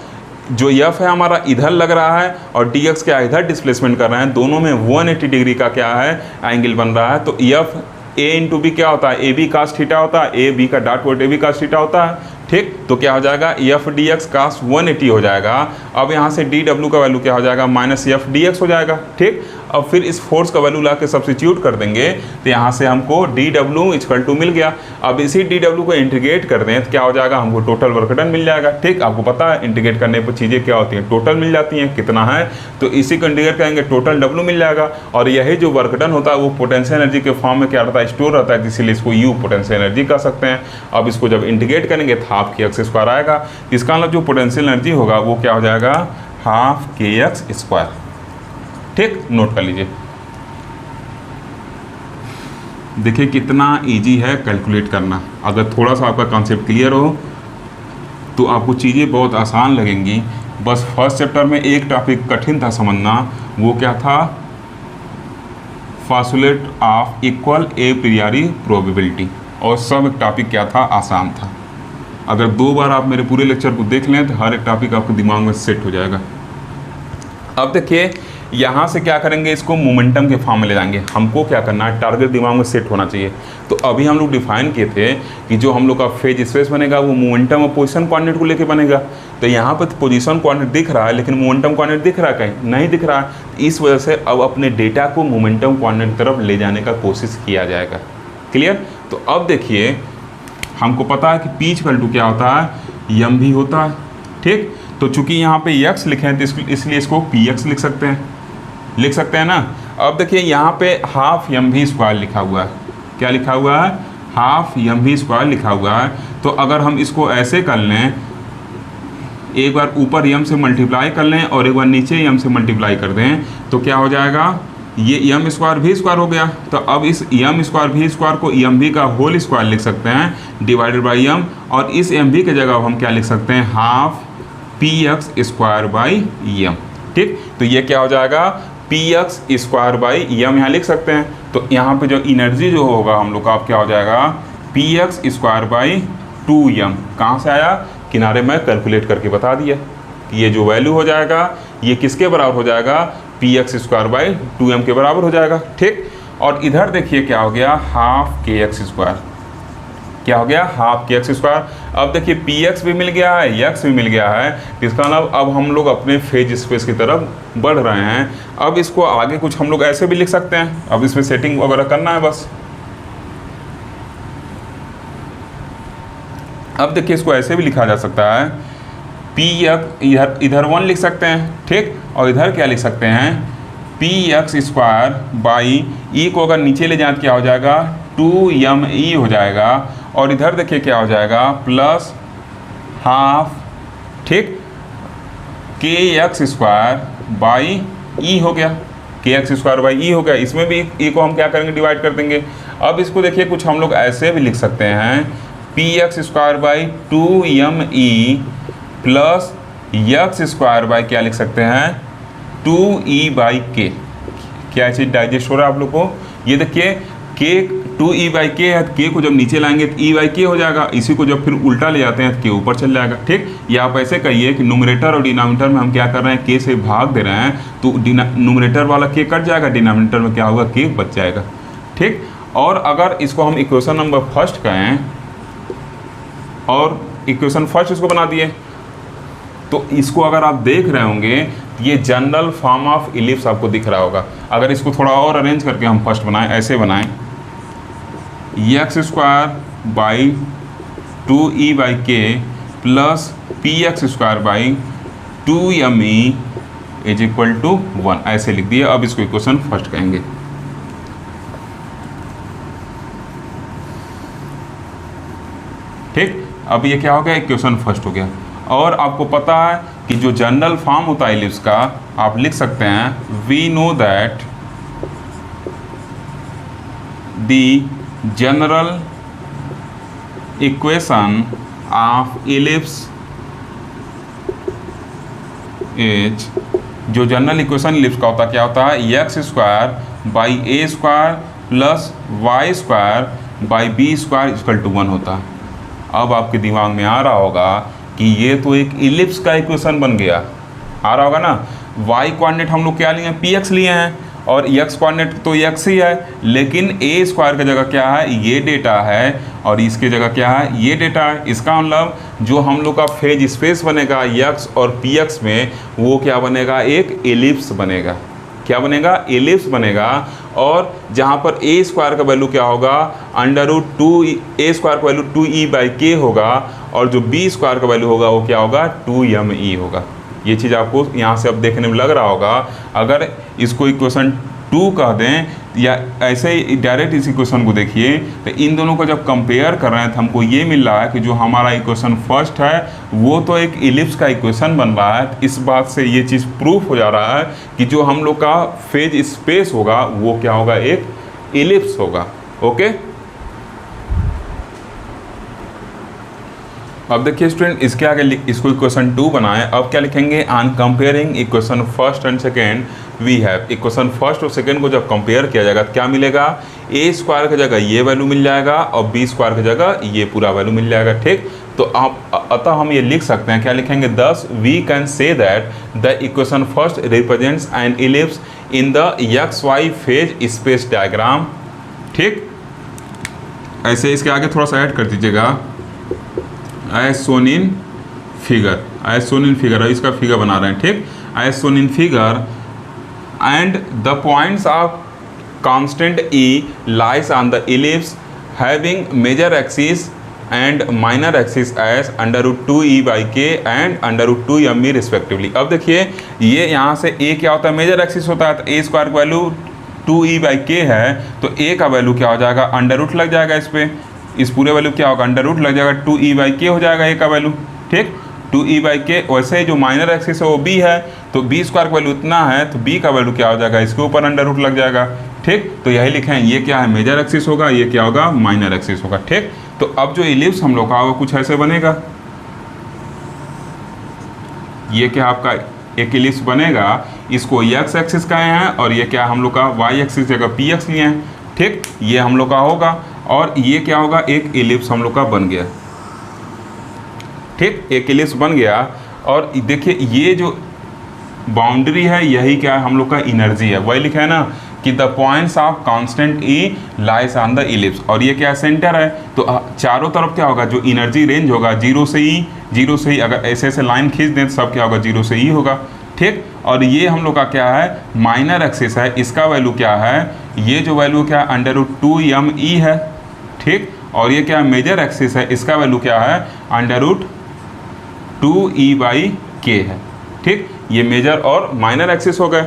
जो एफ है हमारा इधर लग रहा है और डी एक्स क्या इधर डिस्प्लेसमेंट कर रहे हैं, दोनों में 180 डिग्री का क्या है, एंगल बन रहा है। तो एफ ए इंटू बी क्या होता है, ए बी कास थीटा होता है, ए बी का dot product A B cos theta होता है। ठीक, तो क्या हो जाएगा, एफ डी एक्स कास 180 हो जाएगा। अब यहाँ से डी डब्ल्यू का वैल्यू क्या हो जाएगा, माइनस एफ डी एक्स हो जाएगा। ठीक, अब फिर इस फोर्स का वैल्यू ला के सब्स्टिट्यूट कर देंगे तो यहाँ से हमको डी डब्ल्यू इक्वल टू मिल गया। अब इसी डी डब्ल्यू को इंटीग्रेट कर दें तो क्या हो जाएगा, हमको टोटल वर्क डन मिल जाएगा। ठीक, आपको पता है इंटीग्रेट करने पर चीज़ें क्या होती हैं, टोटल मिल जाती हैं, कितना है, तो इसी को इंटीग्रेट करेंगे टोटल डब्ल्यू मिल जाएगा। और यही जो वर्क डन होता है वो पोटेंशियल एनर्जी के फॉर्म में क्या रहता है, स्टोर रहता है, इसीलिए इसको यू पोटेंशियल एनर्जी कह सकते हैं। अब इसको जब इंटीग्रेट करेंगे तो हाफ के एक्स स्क्वायर आएगा। इसका मतलब जो पोटेंशियल एनर्जी होगा वो क्या हो जाएगा, हाफ के एक्स स्क्वायर। ठीक, नोट कर लीजिए। देखिए कितना इजी है कैलकुलेट करना। अगर थोड़ा सा आपका कॉन्सेप्ट क्लियर हो तो आपको चीज़ें बहुत आसान लगेंगी। बस फर्स्ट चैप्टर में एक टॉपिक कठिन था समझना, वो क्या था, postulate of equal a priori probability, और सब टॉपिक क्या था, आसान था। अगर 2 बार आप मेरे पूरे लेक्चर को देख लें तो हर एक टॉपिक आपके दिमाग में सेट हो जाएगा। अब देखिए यहाँ से क्या करेंगे, इसको मोमेंटम के फॉर्म में ले जाएंगे। हमको क्या करना है, टारगेट दिमाग में सेट होना चाहिए। तो अभी हम लोग डिफाइन किए थे कि जो हम लोग का फेज स्पेस बनेगा वो मोमेंटम और पोजीशन कोऑर्डिनेट को लेके बनेगा। तो यहाँ पर पोजीशन कोऑर्डिनेट दिख रहा है लेकिन मोमेंटम कोऑर्डिनेट दिख रहा है, कहीं नहीं दिख रहा है। इस वजह से अब अपने डेटा को मोमेंटम कोऑर्डिनेट तरफ ले जाने का कोशिश किया जाएगा। क्लियर। तो अब देखिए हमको पता है कि पी इक्वल टू क्या होता है, एम भी होता है। ठीक, तो चूंकि यहाँ पे एक्स लिखे हैं तो इसलिए इसको पी एक्स लिख सकते हैं ना। अब देखिए यहाँ पे हाफ एम भी स्क्वायर लिखा हुआ है। क्या लिखा हुआ है, हाफ एम भी स्क्वायर लिखा हुआ है। तो अगर हम इसको ऐसे कर लें, एक बार ऊपर एम से मल्टीप्लाई कर लें और एक बार नीचे एम से मल्टीप्लाई कर दें तो क्या हो जाएगा, ये एम स्क्वायर भी स्क्वायर हो गया। तो अब इस एम स्क्वायर भी स्क्वायर को एम भी का होल स्क्वायर लिख सकते हैं डिवाइडेड बाई एम, और इस एम भी की जगह हम क्या लिख सकते हैं, half P x square by M. ठीक, तो ये क्या हो जाएगा, P x square by M यहाँ लिख सकते हैं। तो यहाँ पे जो एनर्जी जो होगा हम लोग का अब क्या हो जाएगा, P x square by 2m। कहाँ से आया, किनारे में कैलकुलेट करके बता दिया। ये जो वैल्यू हो जाएगा ये किसके बराबर हो जाएगा, P x square by 2m के बराबर हो जाएगा। ठीक, और इधर देखिए क्या हो गया, हाफ के एक्स स्क्वायर। क्या हो गया, हाफ के एक्स स्क्वायर। अब देखिए पी एक्स भी मिल गया है, एक्स भी मिल गया है, इसका मतलब अब हम लोग अपने फेज स्पेस की तरफ बढ़ रहे हैं। अब इसको आगे कुछ हम लोग ऐसे भी लिख सकते हैं, अब इसमें सेटिंग वगैरह करना है बस। अब देखिए इसको ऐसे भी लिखा जा सकता है, पी एक्स इधर 1 लिख सकते हैं, ठीक, और इधर क्या लिख सकते हैं, P x square by E को अगर नीचे ले जाए तो क्या हो जाएगा, 2m हो जाएगा, और इधर देखिए क्या हो जाएगा, प्लस हाफ, ठीक, के एक्स स्क्वायर बाई ई हो गया, के एक्स स्क्वायर बाई ई हो गया। इसमें भी ई को हम क्या करेंगे, डिवाइड कर देंगे। अब इसको देखिए कुछ हम लोग ऐसे भी लिख सकते हैं, P x square by 2m plus x square by क्या लिख सकते हैं, 2e बाई के। क्या चीज़ डाइजेस्ट हो रहा है आप लोग को, ये देखिए के 2e बाई के है, के को जब नीचे लाएंगे तो e बाई के हो जाएगा, इसी को जब फिर उल्टा ले जाते हैं तो के ऊपर चल जाएगा, ठीक। या आप ऐसे कहिए कि न्यूमरेटर और डिनोमिनेटर में हम क्या कर रहे हैं, के से भाग दे रहे हैं, तो न्यूमरेटर वाला के कट जाएगा, डिनोमिनेटर में क्या होगा, के बच जाएगा, ठीक। और अगर इसको हम इक्वेशन नंबर फर्स्ट कहें और इक्वेशन फर्स्ट इसको बना दिए, तो इसको अगर आप देख रहे होंगे ये जनरल फॉर्म ऑफ इलिप्स आपको दिख रहा होगा। अगर इसको थोड़ा और अरेंज करके हम फर्स्ट बनाएं, ऐसे बनाएं, x square by 2e by k plus p x square by 2me is equal to 1, ऐसे लिख दिए। अब इसको इक्वेशन फर्स्ट कहेंगे, ठीक। अब ये क्या हो गया, इक्वेशन फर्स्ट हो गया। और आपको पता है कि जो जनरल फॉर्म होता है इलिप्स का, आप लिख सकते हैं, we know that the general equation of ellipse is, जो जनरल इक्वेशन इलिप्स का होता है क्या होता है, X square by A square plus Y square by B square equal to 1 होता है। अब आपके दिमाग में आ रहा होगा कि ये तो एक इलिप्स का इक्वेशन बन गया, आ रहा होगा ना। y कोऑर्डिनेट हम लोग क्या लिए हैं, पी एक्स लिए हैं, और x कोऑर्डिनेट तो x ही है, लेकिन a स्क्वायर की जगह क्या है, ये डेटा है, और इसके जगह क्या है, ये डेटा है। इसका मतलब जो हम लोग का फेज स्पेस बनेगा x और px में, वो क्या बनेगा, एक इलिप्स बनेगा। क्या बनेगा, इलिप्स बनेगा। और जहाँ पर a स्क्वायर का वैल्यू क्या होगा, √2, a स्क्वायर का वैल्यू 2e बाई के होगा, और जो b स्क्वायर का वैल्यू होगा वो क्या होगा, 2me होगा। ये चीज़ आपको यहाँ से अब देखने में लग रहा होगा। अगर इसको इक्वेशन 2 कह दें या ऐसे ही डायरेक्ट इस इक्वेशन को देखिए, तो इन दोनों को जब कंपेयर कर रहे हैं तो हमको ये मिल रहा है कि जो हमारा इक्वेशन फर्स्ट है वो तो एक इलिप्स का इक्वेशन बन रहा है। इस बात से ये चीज़ प्रूफ हो जा रहा है कि जो हम लोग का फेज स्पेस होगा वो क्या होगा, एक इलिप्स होगा। ओके, अब देखिए स्टूडेंट, इसके आगे इसको इक्वेशन 2 बनाएं। अब क्या लिखेंगे, on comparing equation first and second we have, equation first और सेकेंड को जब कंपेयर किया जाएगा तो क्या मिलेगा, ए स्क्वायर की जगह ये वैल्यू मिल जाएगा और बी स्क्वायर की जगह ये पूरा वैल्यू मिल जाएगा। ठीक, तो आप अतः हम ये लिख सकते हैं, क्या लिखेंगे, thus we can say that the equation first represents an ellipse in the X Y phase space diagram. ठीक, ऐसे इसके आगे थोड़ा सा ऐड कर दीजिएगा, as shown in figure, as shown in figure, इसका फिगर बना रहे हैं। ठीक, as shown in figure and the points of constant E lies on the ellipse having major axis and minor axis as √2e by K and √2me respectively. अब देखिए ये यहाँ से a क्या होता है, मेजर एक्सिस होता है, तो a स्क्वायर का वैल्यू 2e बाई के है, तो a का वैल्यू क्या हो जाएगा, अंडर रूट लग जाएगा इस पर, इस पूरे वैल्यू क्या होगा, अंडर रूट लग जाएगा, 2e बाई के हो जाएगा a का वैल्यू। ठीक, 2e बाई के। वैसे ही जो माइनर एक्सिस है वो b है, तो b स्क्वायर का वैल्यू इतना है, तो b का वैल्यू क्या हो जाएगा, इसके ऊपर अंडर रूट लग जाएगा। ठीक, तो यही लिखे हैं, ये क्या है, मेजर एक्सिस होगा, ये क्या होगा, माइनर एक्सिस होगा। ठीक, तो अब जो इलिप्स हम लोग का होगा कुछ ऐसे बनेगा, ये क्या आपका एक इलिप्स बनेगा, इसको x एक्सिस का हैं और ये क्या हम लोग का y एक्सिस जगह px लिए हैं। ठीक, ये हम लोग का होगा और ये क्या होगा, एक इलिप्स हम लोग का बन गया। ठीक, एक इलिप्स बन गया। और देखिए ये जो बाउंड्री है यही क्या है, हम लोग का एनर्जी है। वही लिखा है ना कि the points of constant E lies on the ellipse, और ये क्या सेंटर है, तो चारों तरफ क्या होगा, जो एनर्जी रेंज होगा जीरो से ही, अगर ऐसे ऐसे लाइन खींच दें तो सब क्या होगा, जीरो से ई होगा, ठीक। और ये हम लोग का क्या है, माइनर एक्सिस है, इसका वैल्यू क्या है, ये जो वैल्यू क्या है √2m है, ठीक। और ये क्या मेजर एक्सिस है, इसका वैल्यू क्या है √2e/k है, ठीक। ये मेजर और माइनर एक्सिस हो गए,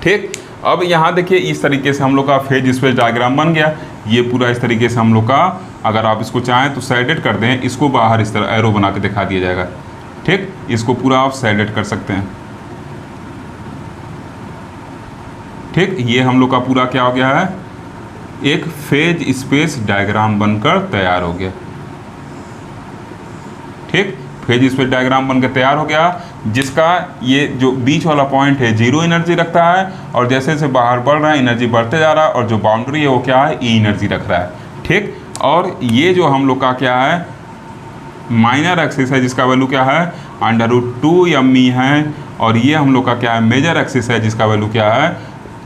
ठीक। अब यहाँ देखिए इस तरीके से हम लोग का फेज स्पेस डायग्राम बन गया। ये पूरा इस तरीके से हम लोग का, अगर आप इसको चाहें तो सैडेड कर दें, इसको बाहर इस तरह एरो बना के दिखा दिया जाएगा, ठीक। इसको पूरा आप सैडेड कर सकते हैं, ठीक। ये हम लोग का पूरा क्या हो गया है, एक फेज स्पेस डायग्राम बनकर तैयार हो गया, ठीक। फेज स्पेस डायग्राम बनकर तैयार हो गया, जिसका ये जो बीच वाला पॉइंट है जीरो एनर्जी रखता है, और जैसे जैसे बाहर बढ़ रहा है एनर्जी बढ़ते जा रहा है, और जो बाउंड्री है वो क्या है, ई एनर्जी रख रहा है, ठीक। और ये जो हम लोग का क्या है, माइनर एक्सिस है, जिसका वैल्यू क्या है √2m है, और ये हम लोग का क्या है, मेजर एक्सिस है, जिसका वैल्यू क्या है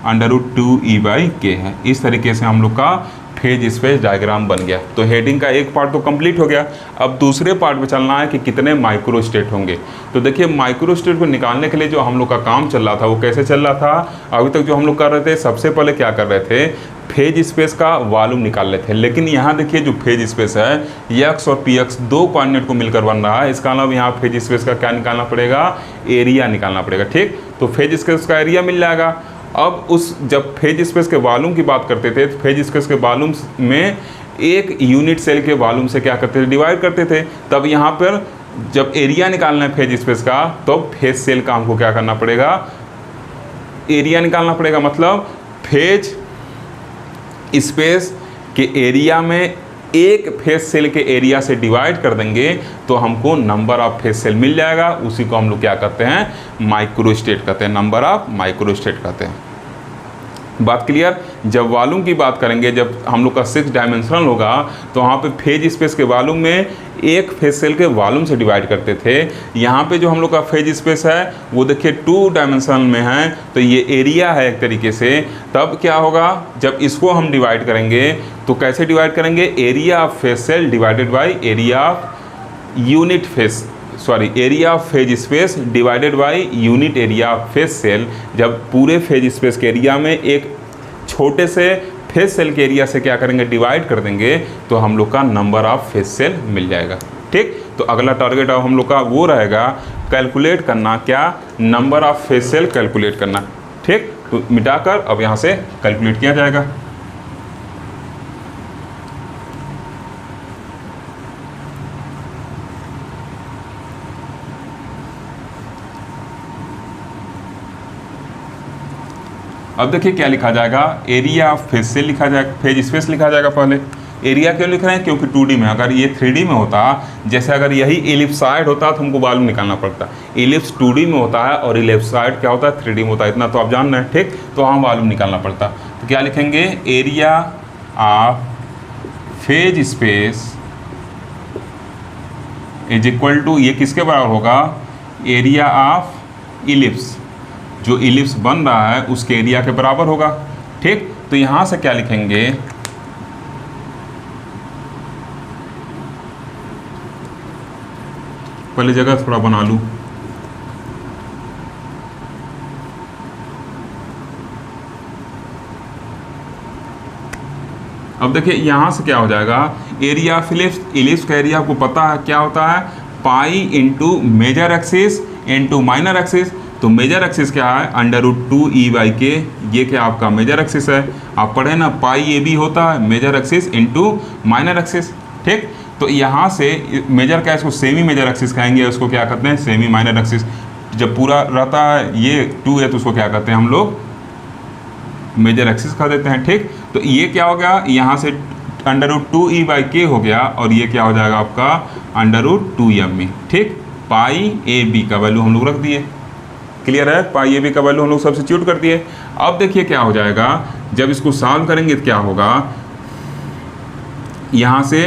√2e/k है। इस तरीके से हम लोग का फेज स्पेस डायग्राम बन गया। तो हेडिंग का एक पार्ट तो कंप्लीट हो गया। अब दूसरे पार्ट में चलना है कि कितने माइक्रो स्टेट होंगे। तो देखिए माइक्रो स्टेट को निकालने के लिए जो हम लोग का काम चल रहा था वो कैसे चल रहा था, अभी तक जो हम लोग कर रहे थे, सबसे पहले क्या कर रहे थे, फेज स्पेस का वॉल्यूम निकाल रहे थे। लेकिन यहाँ देखिए जो फेज स्पेस है, एक्स और px दो कोऑर्डिनेट को मिलकर बन रहा है, इसका मतलब यहाँ फेज स्पेस का क्या निकालना पड़ेगा, एरिया निकालना पड़ेगा, ठीक। तो फेज स्पेस का एरिया मिल जाएगा। अब जब फेज स्पेस के वॉल्यूम की बात करते थे, तो फेज स्पेस के वॉल्यूम में एक यूनिट सेल के वॉल्यूम से क्या करते थे, डिवाइड करते थे। तब यहाँ पर जब एरिया निकालना है फेज स्पेस का, तो फेज सेल का हमको क्या करना पड़ेगा, एरिया निकालना पड़ेगा। मतलब फेज स्पेस के एरिया में एक फेज सेल के एरिया से डिवाइड कर देंगे तो हमको नंबर ऑफ फेज सेल मिल जाएगा। उसी को हम लोग क्या कहते हैं, माइक्रोस्टेट कहते हैं, नंबर ऑफ माइक्रोस्टेट कहते हैं। बात क्लियर। जब वॉल्यूम की बात करेंगे, जब हम लोग का 6 डायमेंशनल होगा, तो वहाँ पे फेज स्पेस के वॉल्यूम में एक फेज सेल के वॉल्यूम से डिवाइड करते थे। यहाँ पे जो हम लोग का फेज स्पेस है वो देखिए 2 डायमेंशनल में है, तो ये एरिया है एक तरीके से। तब क्या होगा, जब इसको हम डिवाइड करेंगे तो कैसे डिवाइड करेंगे, area of phase cell divided by area of unit phase, sorry area of phase space divided by unit area of phase cell. जब पूरे फेज स्पेस के एरिया में एक छोटे से फेज सेल के एरिया से क्या करेंगे, डिवाइड कर देंगे, तो हम लोग का नंबर ऑफ फेज सेल मिल जाएगा, ठीक। तो अगला टारगेट अब हम लोग का वो रहेगा, कैलकुलेट करना, क्या, number of phase cell calculate करना, ठीक। तो मिटाकर अब यहाँ से कैलकुलेट किया जाएगा। अब देखिए क्या लिखा जाएगा, एरिया ऑफ फेज सेल लिखा जाएगा, फेज स्पेस लिखा जाएगा। पहले एरिया क्यों लिख रहे हैं, क्योंकि 2D में, अगर ये 3D में होता, जैसे अगर यही इलिप्सॉइड होता तो हमको वॉल्यूम निकालना पड़ता। इलिप्स 2D में होता है और इलिप्सॉइड क्या होता है, 3D में होता है, इतना तो आप जान रहे हैं, ठीक। तो वहाँ वॉल्यूम निकालना पड़ता। तो क्या लिखेंगे, area of phase space is equal to, ये किसके बराबर होगा, एरिया ऑफ इलिप्स, जो इलिप्स बन रहा है उसके एरिया के बराबर होगा, ठीक। तो यहाँ से क्या लिखेंगे, पहले जगह थोड़ा बना लूँ, अब देखिए यहाँ से क्या हो जाएगा, एरिया ऑफ इलिप्स, इलिप्स का एरिया आपको पता है क्या होता है, pi into major axis into minor axis. तो मेजर एक्सिस क्या है, √2e/k, ये क्या आपका मेजर एक्सिस है। आप पढ़े ना, पाई ए बी होता है major axis into minor axis, ठीक। तो यहाँ से मेजर क्या, इसको सेमी मेजर एक्सिस कहेंगे, उसको क्या कहते हैं, सेमी माइनर एक्सिस। जब पूरा रहता है ये 2 है तो उसको क्या कहते हैं हम लोग, मेजर एक्सिस कह देते हैं, ठीक। तो ये क्या हो गया, यहाँ से √2e/k हो गया, और ये क्या हो जाएगा आपका √2m, ठीक। पाई ए बी का वैल्यू हम लोग रख दिए, क्लियर है। पाई ए बी का वैल्यू हम लोग सब्स्टिट्यूट कर दिए। अब देखिए क्या हो जाएगा, जब इसको सॉल्व करेंगे तो क्या होगा, यहाँ से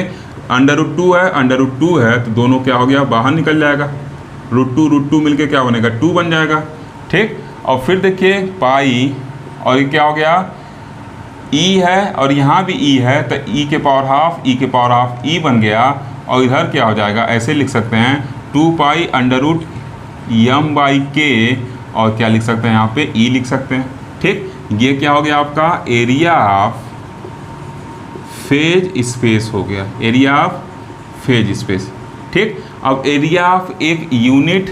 √2 है, √2 है, तो दोनों क्या हो गया, बाहर निकल जाएगा, √2 मिलके क्या बनेगा, 2 बन जाएगा, ठीक। और फिर देखिए पाई और ये क्या हो गया, E है और यहाँ भी E है, तो E के पावर हाफ E के पावर हाफ E बन गया। और इधर क्या हो जाएगा, ऐसे लिख सकते हैं 2 pi under root m by के, और क्या लिख सकते हैं यहाँ पे E लिख सकते हैं। ठीक, ये क्या हो गया आपका एरिया ऑफ फेज स्पेस हो गया, एरिया ऑफ फेज स्पेस। ठीक, अब एरिया ऑफ एक यूनिट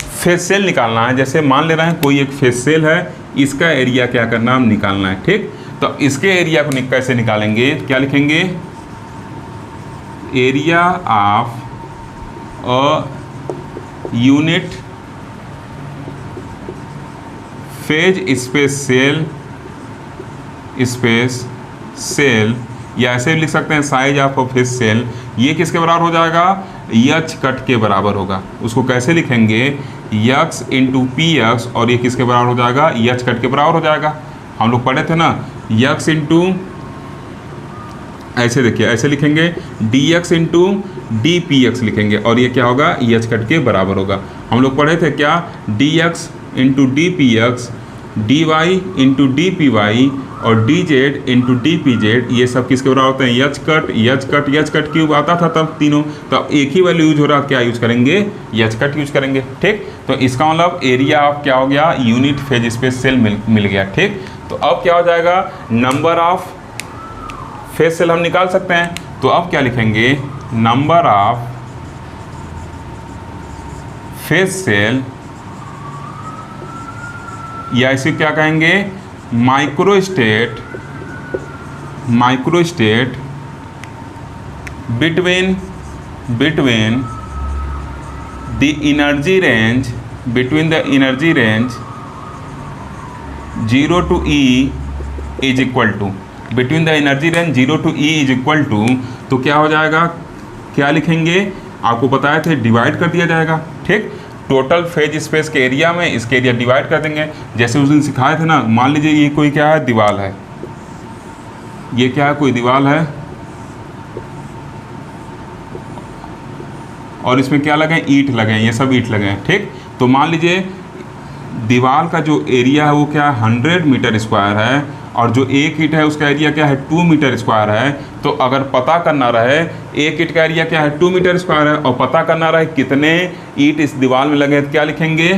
फेज सेल निकालना है। जैसे मान ले रहे हैं कोई एक फेज सेल है, इसका एरिया क्या करना है, हम निकालना है। ठीक, तो इसके एरिया को कैसे निकालेंगे, क्या लिखेंगे, area of a unit phase space cell, या ऐसे भी लिख सकते हैं size of a phase cell. ये किसके बराबर हो जाएगा, एच कट के बराबर होगा। उसको कैसे लिखेंगे, यक्स इंटू पी एक्स, और ये किसके बराबर हो जाएगा, एच कट के बराबर हो जाएगा। हम लोग पढ़े थे ना, यक्स इंटू, ऐसे देखिए ऐसे लिखेंगे D x into d p x लिखेंगे, और ये क्या होगा, एच कट के बराबर होगा। हम लोग पढ़े थे क्या, d x into d p x, d y into d p y, और d z into d p z, ये सब किसके बराबर होते हैं, h cut h cut h cut cube आता था तब तीनों, तो एक ही वैल्यू यूज हो रहा है, क्या यूज करेंगे, एच कट यूज करेंगे। ठीक, तो इसका मतलब एरिया ऑफ क्या हो गया, यूनिट फेज स्पेस सेल मिल गया। ठीक, तो अब क्या हो जाएगा, नंबर ऑफ फेज सेल हम निकाल सकते हैं। तो अब क्या लिखेंगे, नंबर ऑफ फेज सेल, या इसे क्या कहेंगे, microstate between the energy range, between the energy range 0 to E is equal to, between the energy range 0 to E is equal to, तो क्या हो जाएगा, क्या लिखेंगे, आपको बताए थे डिवाइड कर दिया जाएगा। ठीक, टोटल फेज स्पेस के एरिया में इसके एरिया डिवाइड कर देंगे। जैसे उस दिन सिखाए थे ना, मान लीजिए ये कोई क्या है, दीवार है, ये क्या है, कोई दीवार है, और इसमें क्या लगे, ईंट लगे हैं, ये सब ईंट लगे हैं। ठीक, तो मान लीजिए दीवार का जो एरिया है वो क्या है, 100 मीटर स्क्वायर है, और जो एक ईंट है उसका एरिया क्या है, 2 मीटर स्क्वायर है। तो अगर पता करना रहे एक ईंट का एरिया क्या है, 2 मीटर स्क्वायर है, और पता करना रहे कितने ईंट इस दीवार में लगे हैं, तो क्या लिखेंगे,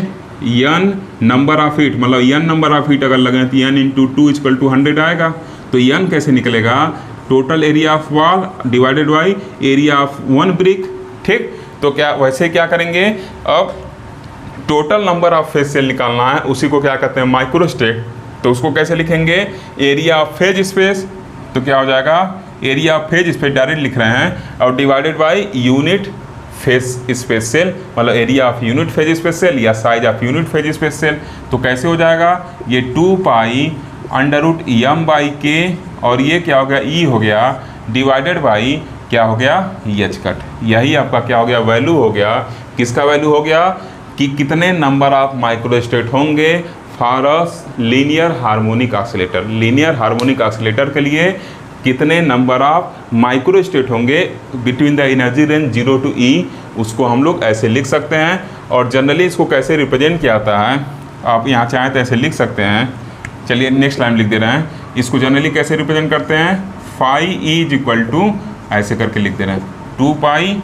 n नंबर ऑफ ईंट, मतलब n नंबर ऑफ ईंट अगर लगे हैं तो n इंटू 2 इक्वल टू 100 आएगा। तो n कैसे निकलेगा, total area of wall divided by area of one brick. ठीक, तो क्या वैसे क्या करेंगे, अब total number of phase cell निकालना है, उसी को क्या कहते हैं, माइक्रोस्टेट। तो उसको कैसे लिखेंगे, एरिया ऑफ फेज स्पेस, तो क्या हो जाएगा, area of phase space direct लिख रहे हैं, और divided by unit phase space cell, मतलब area of unit phase space cell या size of unit phase space cell. तो कैसे हो जाएगा, ये 2 pi under root m by के, और ये क्या हो गया, E हो गया, डिवाइडेड बाई क्या हो गया, एच कट। यही आपका क्या हो गया, वैल्यू हो गया, किसका वैल्यू हो गया, कि कितने नंबर ऑफ माइक्रोस्टेट होंगे for a linear harmonic oscillator. Linear harmonic oscillator के लिए कितने नंबर ऑफ माइक्रोस्टेट होंगे between the energy range 0 to E, उसको हम लोग ऐसे लिख सकते हैं। और जनरली इसको कैसे रिप्रेजेंट किया जाता है, आप यहाँ चाहें तो ऐसे लिख सकते हैं। चलिए नेक्स्ट लाइन लिख दे रहे हैं, इसको जनरली कैसे रिप्रेजेंट करते हैं, phi E is equal to, ऐसे करके लिख दे रहे हैं 2 पाई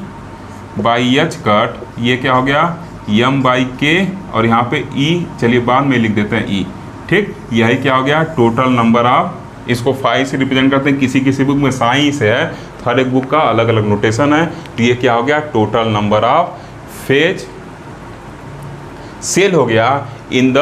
बाई एच कट, ये क्या हो गया, m बाई के, और यहाँ पे E, चलिए बाद में लिख देते हैं E। ठीक, यही क्या हो गया, टोटल नंबर ऑफ, इसको फाई से रिप्रेजेंट करते हैं, किसी किसी बुक में साई से है, तो हर एक बुक का अलग अलग नोटेशन है। तो ये क्या हो गया, total number of phase cell हो गया in the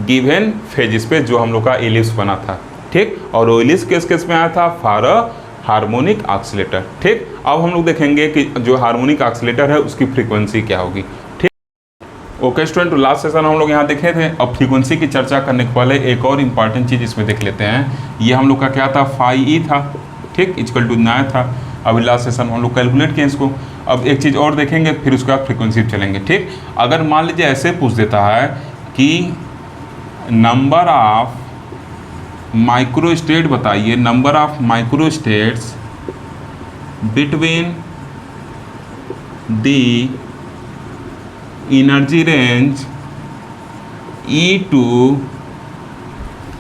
given phase space, जो हम लोग का एलिप्स बना था। ठीक, और वो एलिप्स किस केस में आया था, फॉर अ हार्मोनिक ऑसिलेटर। ठीक, अब हम लोग देखेंगे कि जो हार्मोनिक ऑसिलेटर है उसकी फ्रीक्वेंसी क्या होगी। ओके स्टूडेंट, लास्ट सेशन हम लोग यहाँ देखे थे। अब फ्रीक्वेंसी की चर्चा करने के पहले एक और इम्पॉर्टेंट चीज़ इसमें देख लेते हैं। ये हम लोग का क्या था, फाई ई था, ठीक, इक्वल टू 9 था। अभी लास्ट सेशन हम लोग कैलकुलेट किए इसको। अब एक चीज़ और देखेंगे, फिर उसके बाद फ्रीक्वेंसी चलेंगे। ठीक, अगर मान लीजिए ऐसे पूछ देता है कि नंबर ऑफ माइक्रोस्टेट बताइए, number of microstates between the energy range E to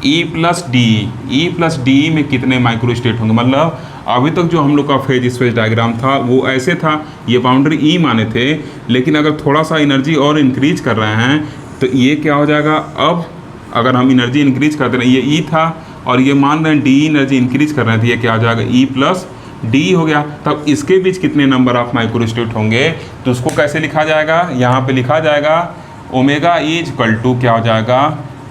E+DE में कितने माइक्रोस्टेट होंगे, मतलब अभी तक जो हम लोग का फेज स्पेस डायग्राम था वो ऐसे था, ये बाउंड्री ई माने थे, लेकिन अगर थोड़ा सा एनर्जी और इंक्रीज कर रहे हैं तो ये क्या हो जाएगा, अब अगर हम एनर्जी इंक्रीज कर दे रहे हैं, ये ई था और ये मान रहे हैं डी एनर्जी इंक्रीज कर रहे हैं, तो ये क्या हो जाएगा E+D हो गया। तब इसके बीच कितने नंबर ऑफ माइक्रोस्टेट होंगे, तो उसको कैसे लिखा जाएगा, यहाँ पे लिखा जाएगा ओमेगा E क्या हो जाएगा,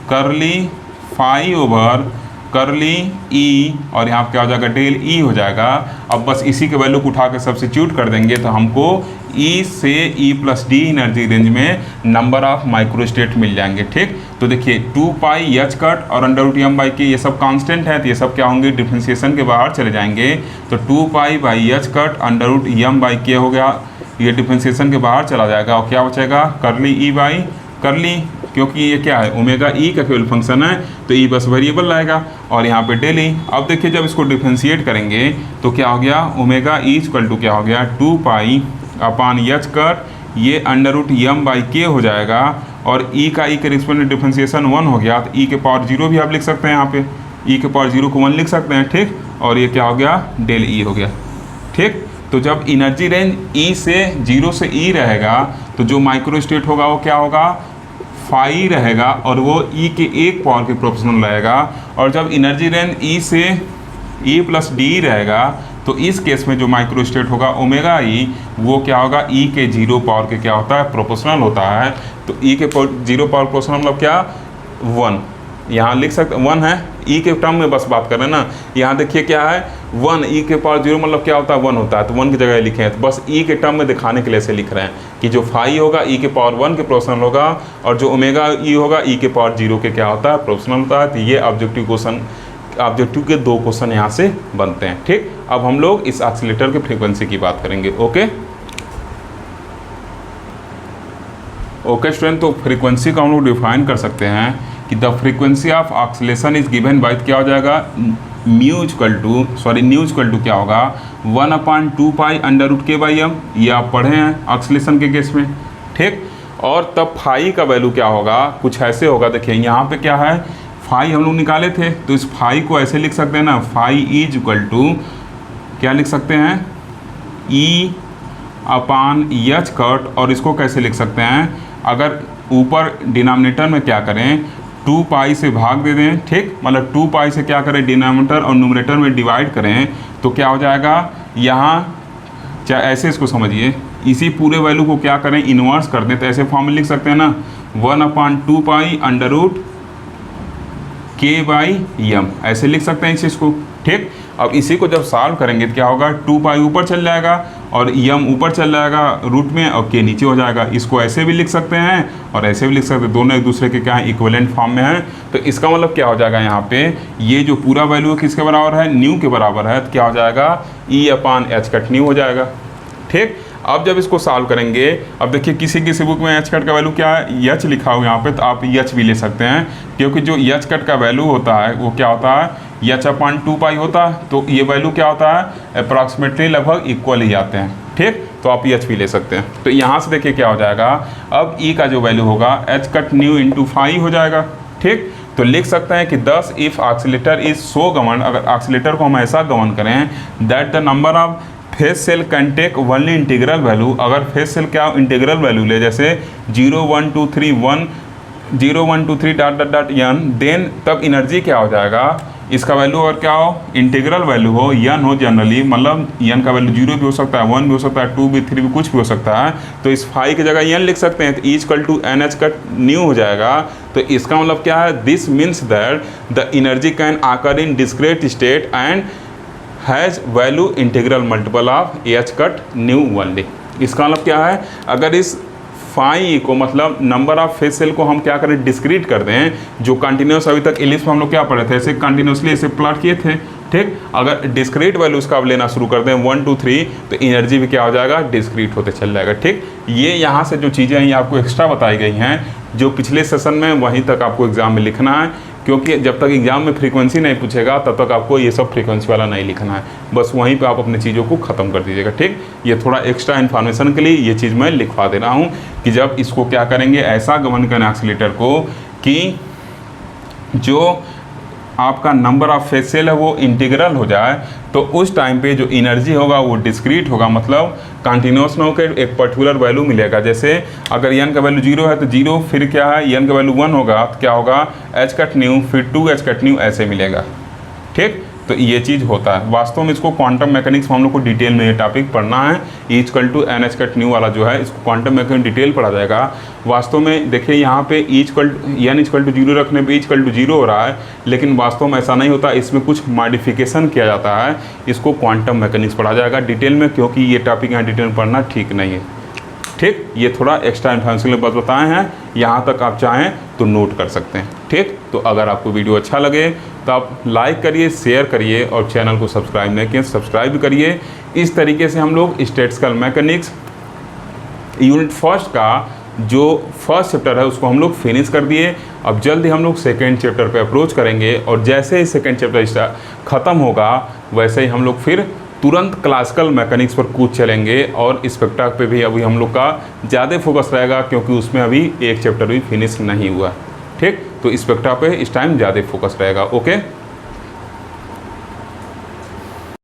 करली फाई ओवर करली ई, और यहाँ पे क्या हो जाएगा, डेल ई हो जाएगा। अब बस इसी के वैल्यू को उठा के सब्स्टिट्यूट कर देंगे तो हमको E से E+D एनर्जी रेंज में नंबर ऑफ माइक्रोस्टेट मिल जाएंगे। ठीक, तो देखिए 2πh और √m/k ये सब कांस्टेंट है, तो ये सब क्या होंगे, डिफ्रेंशिएशन के बाहर चले जाएंगे। तो 2πh √m/k हो गया, ये डिफ्रेंशिएशन के बाहर चला जाएगा और क्या बचेगा, करली ई बाई करली, क्योंकि ये क्या है ओमेगा ई का केवल फंक्शन है तो ई बस वेरिएबल रहेगा और यहाँ पे डेली। अब देखिए जब इसको डिफ्रेंशिएट करेंगे तो क्या हो गया, ओमेगा ई क्या हो गया 2π/h, ये √m/k हो जाएगा और ई का ई के रिस्पेक्ट डिफ्रेंशिएशन 1 हो गया, तो ई के पावर 0 भी आप लिख सकते हैं, यहाँ पे ई के पावर 0 को 1 लिख सकते हैं। ठीक, और ये क्या हो गया, डेल ई हो गया। ठीक, तो जब एनर्जी रेंज ई से 0 से ई रहेगा तो जो माइक्रोस्टेट होगा वो क्या होगा, फाई रहेगा और वो ई के 1 पावर के प्रोपोर्शनल रहेगा। और जब एनर्जी रेंज ई से E+D रहेगा तो इस केस में जो माइक्रोस्टेट होगा ओमेगा ई, वो क्या होगा, ई के 0 पावर के क्या होता है, प्रोपोर्शनल होता है। तो ई के 0 पावर प्रोपोर्शनल मतलब क्या, 1, यहाँ लिख सकते 1 है, ई के टर्म में बस बात कर रहे हैं ना। यहाँ देखिए क्या है 1, ई के पावर 0 मतलब क्या होता है, 1 होता है, तो 1 की जगह लिखे हैं, तो बस ई के टर्म में दिखाने के लिए से लिख रहे हैं कि जो फाई होगा ई के पावर 1 के प्रोपोर्शनल होगा और जो ओमेगा ई होगा ई के पावर 0 के क्या होता है, प्रोपोर्शनल होता है। तो ये ऑब्जेक्टिव के 2 क्वेश्चन यहाँ से बनते हैं। ठीक, अब हम लोग इस ऑसिलेटर के फ्रीक्वेंसी की बात करेंगे। ओके स्टूडेंट, तो फ्रीक्वेंसी को हम लोग डिफाइन कर सकते हैं कि the frequency of oscillation is given by क्या हो जाएगा, न्यू इक्वल टू क्या होगा, 1/2π√k/m, ये आप पढ़े हैं ऑक्सीलेशन के केस में। ठीक, और तब फाई का वैल्यू क्या होगा, कुछ ऐसे होगा। देखिए यहाँ पे क्या है, फाई हम लोग निकाले थे, तो इस फाई को ऐसे लिख सकते हैं ना, फाई इज इक्वल टू क्या लिख सकते हैं, E/h, और इसको कैसे लिख सकते हैं, अगर ऊपर डिनोमिनेटर में क्या करें, 2π से भाग दे दें। ठीक, मतलब 2π से क्या करें, डिनोमिनेटर और न्यूमरेटर में डिवाइड करें तो क्या हो जाएगा, यहाँ चाहे ऐसे इसको समझिए, इसी पूरे वैल्यू को क्या करें, इन्वर्स कर दें, तो ऐसे फॉर्म में लिख सकते हैं ना, 1/2π√k/m, ऐसे लिख सकते हैं इस चीज़ को। ठीक, अब इसी को जब सॉल्व करेंगे तो क्या होगा, 2π ऊपर चल जाएगा और m ऊपर चल जाएगा रूट में और k नीचे हो जाएगा। इसको ऐसे भी लिख सकते हैं और ऐसे भी लिख सकते हैं, दोनों एक दूसरे के क्या है, इक्विवेलेंट फॉर्म में है। तो इसका मतलब क्या हो जाएगा, यहाँ पे ये जो पूरा वैल्यू किसके बराबर है, न्यू के बराबर है, तो क्या हो जाएगा, E/h न्यू हो जाएगा। ठीक, अब जब इसको सॉल्व करेंगे, अब देखिए किसी किसी बुक में h का वैल्यू क्या है, h लिखा हुआ यहाँ पे, तो आप h भी ले सकते हैं, क्योंकि जो h का वैल्यू होता है वो क्या होता है, h/2π होता है, तो ये वैल्यू क्या होता है, अप्रॉक्सीमेटली लगभग इक्वल ही आते हैं। ठीक, तो आप h भी ले सकते हैं। तो यहाँ से देखिए क्या हो जाएगा, अब e का जो वैल्यू होगा h न्यू इंटू फाई हो जाएगा। ठीक, तो लिख सकते हैं कि 10 if oscillator is so govern, अगर ऑक्सीलेटर को हम ऐसा गवर्न करें that the number of phase cell can take only integral value, अगर फेज सेल क्या इंटीग्रल वैल्यू ले, जैसे 0 1 2 3 1 0 1 2 3 n, देन तब एनर्जी क्या हो जाएगा, इसका वैल्यू अगर क्या हो, इंटीग्रल वैल्यू हो, n हो जनरली, मतलब n का वैल्यू 0 भी हो सकता है, 1 भी हो सकता है, 2 भी, 3 भी, कुछ भी हो सकता है, तो इस फाई की जगह n लिख सकते हैं, तो E=NH न्यू हो जाएगा। तो इसका मतलब क्या है, this means that the energy can occur in discrete state and has value integral multiple of H nu only. इसका मतलब क्या है, अगर इस फाई को मतलब नंबर ऑफ फेज सेल को हम क्या करें, डिस्क्रीट कर दें, जो कंटिन्यूस अभी तक इलिप्स में हम लोग क्या पढ़े थे, ऐसे कंटिन्यूसली ऐसे प्लॉट किए थे। ठीक, अगर डिस्क्रीट वैल्यूज का आप लेना शुरू कर दें 1 2 3, तो एनर्जी भी क्या हो जाएगा, डिस्क्रीट होते चल जाएगा। ठीक, ये यहाँ से जो चीज़ें हैं ये आपको एक्स्ट्रा बताई गई हैं, जो पिछले सेशन में वहीं तक आपको एग्जाम में लिखना है, क्योंकि जब तक एग्जाम में फ्रीक्वेंसी नहीं पूछेगा तब तक आपको ये सब फ्रीक्वेंसी वाला नहीं लिखना है, बस वहीं पे आप अपनी चीज़ों को ख़त्म कर दीजिएगा। ठीक, ये थोड़ा एक्स्ट्रा इन्फॉर्मेशन के लिए ये चीज़ मैं लिखवा दे रहा हूँ कि जब इसको क्या करेंगे, ऐसा गवर्न करें ऑक्सीलेटर को कि जो आपका नंबर ऑफ फेज सेल है वो इंटीग्रल हो जाए तो उस टाइम पे जो एनर्जी होगा वो डिस्क्रीट होगा, मतलब कंटिन्यूस ना होकर एक पर्टिकुलर वैल्यू मिलेगा। जैसे अगर n का वैल्यू 0 है तो 0, फिर क्या है n का वैल्यू 1 होगा तो क्या होगा h कट न्यू, फिर 2h कट न्यू, ऐसे मिलेगा। ठीक, तो ये चीज़ होता है। वास्तव में इसको क्वांटम मैकेनिक्स में हम लोग को डिटेल में ये टॉपिक पढ़ना है। E=NH कट न्यू वाला जो है इसको क्वांटम मैकेनिक्स डिटेल पढ़ा जाएगा। वास्तव में देखिए यहाँ पे n=0 रखने पे E=0 हो रहा है, लेकिन वास्तव में ऐसा नहीं होता, इसमें कुछ मॉडिफिकेशन किया जाता है। इसको क्वांटम मैकेनिक्स पढ़ा जाएगा डिटेल में, क्योंकि ये टॉपिक यहाँ डिटेल में पढ़ना ठीक नहीं है। ठीक, ये थोड़ा एक्स्ट्रा इन्फॉर्मेशन के लिए बस बताए हैं, यहाँ तक आप चाहें तो नोट कर सकते हैं। ठीक, तो अगर आपको वीडियो अच्छा लगे तो आप लाइक करिए, शेयर करिए और चैनल को सब्सक्राइब नहीं किए सब्सक्राइब भी करिए। इस तरीके से हम लोग स्टैटिस्टिकल मैकेनिक्स यूनिट फर्स्ट का जो फर्स्ट चैप्टर है उसको हम लोग फिनिश कर दिए। अब जल्द ही हम लोग सेकेंड चैप्टर पे अप्रोच करेंगे, और जैसे ही सेकेंड चैप्टर ख़त्म होगा वैसे ही हम लोग फिर तुरंत क्लासिकल मैकेनिक्स पर कूद चलेंगे, और स्पेक्ट्रा पे भी अभी हम लोग का ज़्यादा फोकस रहेगा, क्योंकि उसमें अभी एक चैप्टर भी फिनिश नहीं हुआ। ठीक, तो स्पेक्ट्रा पे इस टाइम ज़्यादा फोकस रहेगा। ओके।